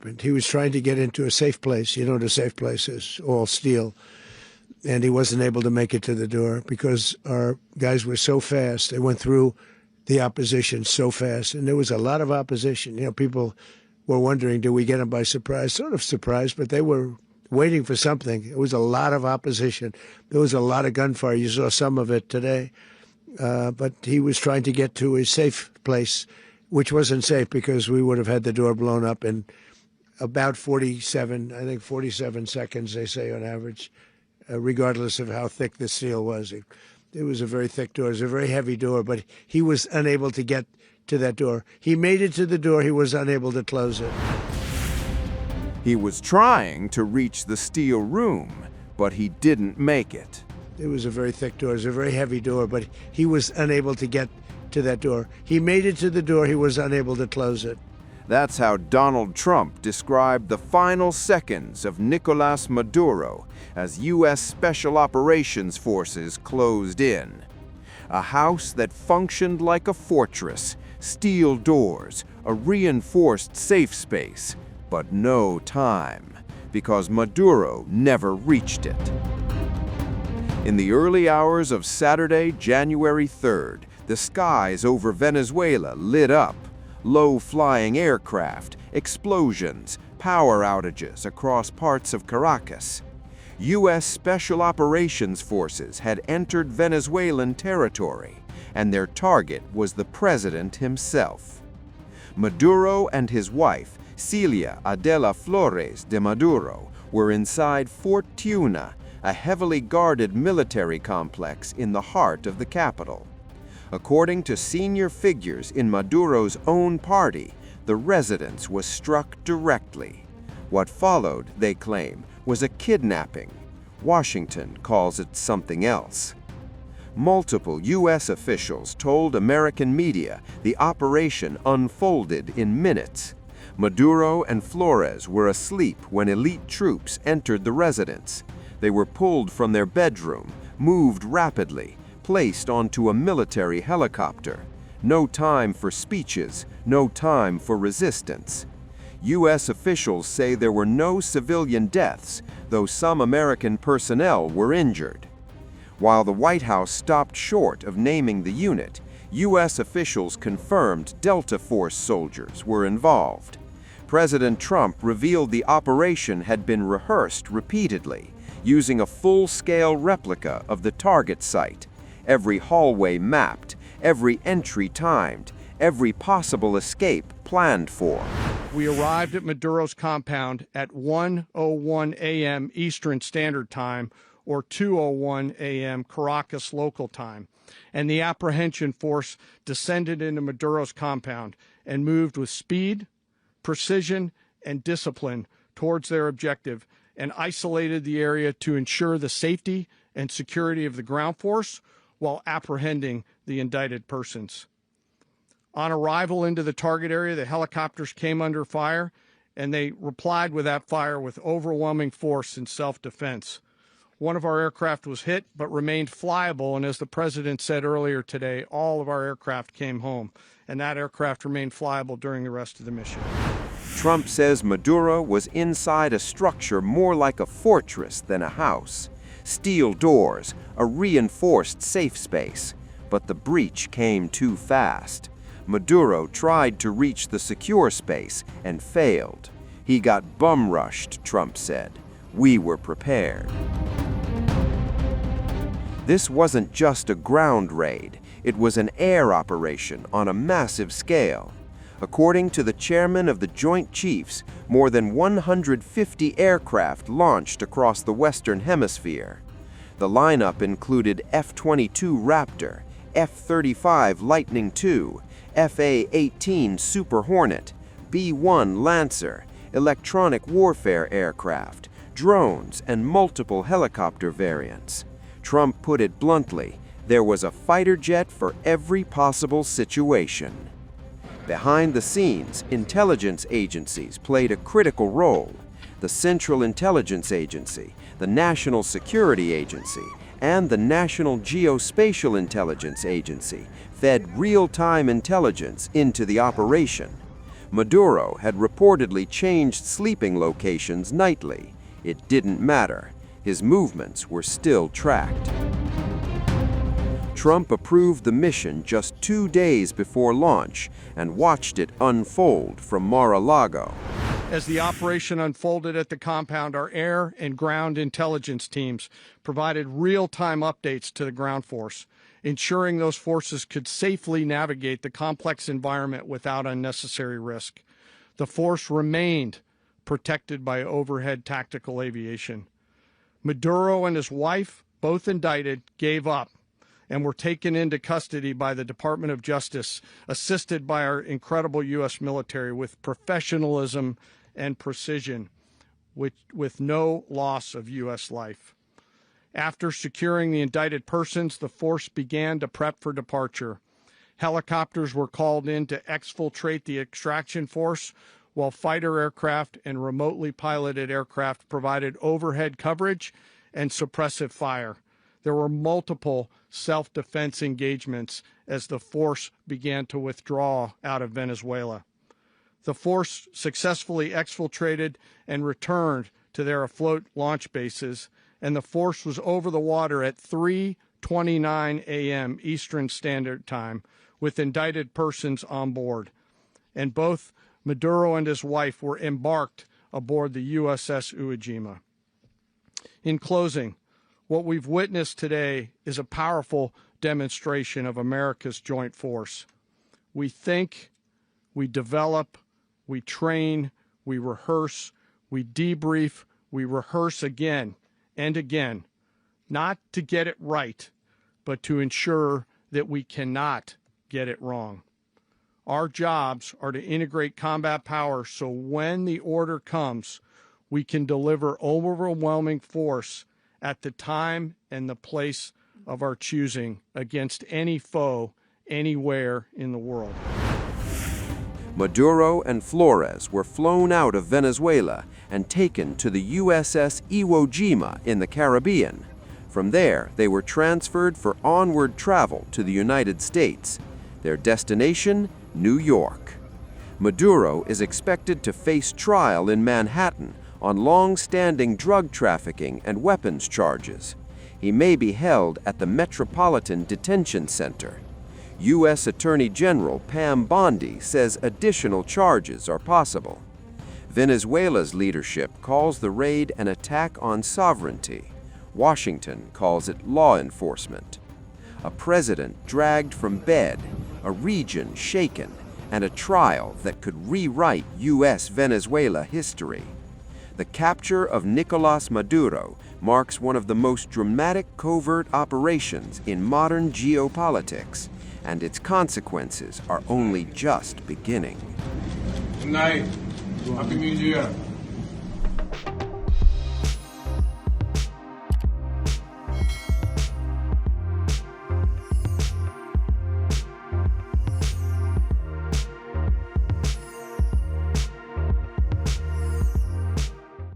happened. He was trying to get into a safe place. You know what a safe place is, all steel. And he wasn't able to make it to the door because our guys were so fast. They went through the opposition so fast. And there was a lot of opposition. You know, people were wondering, do we get them by surprise? Sort of surprised, but they were waiting for something. It was a lot of opposition. There was a lot of gunfire. You saw some of it today. But he was trying to get to a safe place, which wasn't safe because we would have had the door blown up in about 47 seconds, they say on average, regardless of how thick the steel was. It was a very thick door. It was a very heavy door, but he was unable to get to that door. He made it to the door. He was unable to close it. He was trying to reach the steel room, but he didn't make it. It was a very thick door. It was a very heavy door, but he was unable to get to that door. He made it to the door. He was unable to close it. That's how Donald Trump described the final seconds of Nicolás Maduro as U.S. Special Operations Forces closed in. A house that functioned like a fortress, steel doors, a reinforced safe space, but no time, because Maduro never reached it. In the early hours of Saturday, January 3rd, the skies over Venezuela lit up. Low-flying aircraft, explosions, power outages across parts of Caracas. U.S. Special Operations Forces had entered Venezuelan territory, and their target was the president himself. Maduro and his wife, Celia Adela Flores de Maduro, were inside Fort Tiuna, a heavily guarded military complex in the heart of the capital. According to senior figures in Maduro's own party, the residence was struck directly. What followed, they claim, was a kidnapping. Washington calls it something else. Multiple U.S. officials told American media the operation unfolded in minutes. Maduro and Flores were asleep when elite troops entered the residence. They were pulled from their bedroom, moved rapidly, placed onto a military helicopter. No time for speeches, no time for resistance. U.S. officials say there were no civilian deaths, though some American personnel were injured. While the White House stopped short of naming the unit, U.S. officials confirmed Delta Force soldiers were involved. President Trump revealed the operation had been rehearsed repeatedly, using a full-scale replica of the target site, every hallway mapped, every entry timed, every possible escape planned for. We arrived at Maduro's compound at 1:01 a.m. Eastern Standard Time, or 2:01 a.m. Caracas local time, and the apprehension force descended into Maduro's compound and moved with speed, precision, and discipline towards their objective, and isolated the area to ensure the safety and security of the ground force while apprehending the indicted persons. On arrival into the target area, the helicopters came under fire, and they replied with that fire with overwhelming force in self-defense. One of our aircraft was hit but remained flyable, and as the president said earlier today, all of our aircraft came home, and that aircraft remained flyable during the rest of the mission. Trump says Maduro was inside a structure more like a fortress than a house. Steel doors, a reinforced safe space. But the breach came too fast. Maduro tried to reach the secure space and failed. He got bum-rushed, Trump said. We were prepared. This wasn't just a ground raid. It was an air operation on a massive scale. According to the chairman of the Joint Chiefs, more than 150 aircraft launched across the Western Hemisphere. The lineup included F-22 Raptor, F-35 Lightning II, FA-18 Super Hornet, B-1 Lancer, electronic warfare aircraft, drones, and multiple helicopter variants. Trump put it bluntly, there was a fighter jet for every possible situation. Behind the scenes, intelligence agencies played a critical role. The Central Intelligence Agency, the National Security Agency, and the National Geospatial Intelligence Agency fed real-time intelligence into the operation. Maduro had reportedly changed sleeping locations nightly. It didn't matter. His movements were still tracked. Trump approved the mission just 2 days before launch and watched it unfold from Mar-a-Lago. As the operation unfolded at the compound, our air and ground intelligence teams provided real-time updates to the ground force, ensuring those forces could safely navigate the complex environment without unnecessary risk. The force remained protected by overhead tactical aviation. Maduro and his wife, both indicted, gave up and were taken into custody by the Department of Justice, assisted by our incredible U.S. military with professionalism and precision, with no loss of U.S. life. After securing the indicted persons, the force began to prep for departure. Helicopters were called in to exfiltrate the extraction force, while fighter aircraft and remotely piloted aircraft provided overhead coverage and suppressive fire. There were multiple self-defense engagements as the force began to withdraw out of Venezuela. The force successfully exfiltrated and returned to their afloat launch bases, and the force was over the water at 3:29 a.m. Eastern Standard Time with indicted persons on board. And both Maduro and his wife were embarked aboard the USS Iwo Jima. In closing, what we've witnessed today is a powerful demonstration of America's joint force. We think, we develop, we train, we rehearse, we debrief, we rehearse again and again, not to get it right, but to ensure that we cannot get it wrong. Our jobs are to integrate combat power so when the order comes, we can deliver overwhelming force at the time and the place of our choosing against any foe anywhere in the world. Maduro and Flores were flown out of Venezuela and taken to the USS Iwo Jima in the Caribbean. From there, they were transferred for onward travel to the United States. Their destination, New York. Maduro is expected to face trial in Manhattan on long-standing drug trafficking and weapons charges. He may be held at the Metropolitan Detention Center. U.S. Attorney General Pam Bondi says additional charges are possible. Venezuela's leadership calls the raid an attack on sovereignty. Washington calls it law enforcement. A president dragged from bed, a region shaken, and a trial that could rewrite U.S.-Venezuela history. The capture of Nicolás Maduro marks one of the most dramatic covert operations in modern geopolitics, and its consequences are only just beginning. Good night. Happy New Year.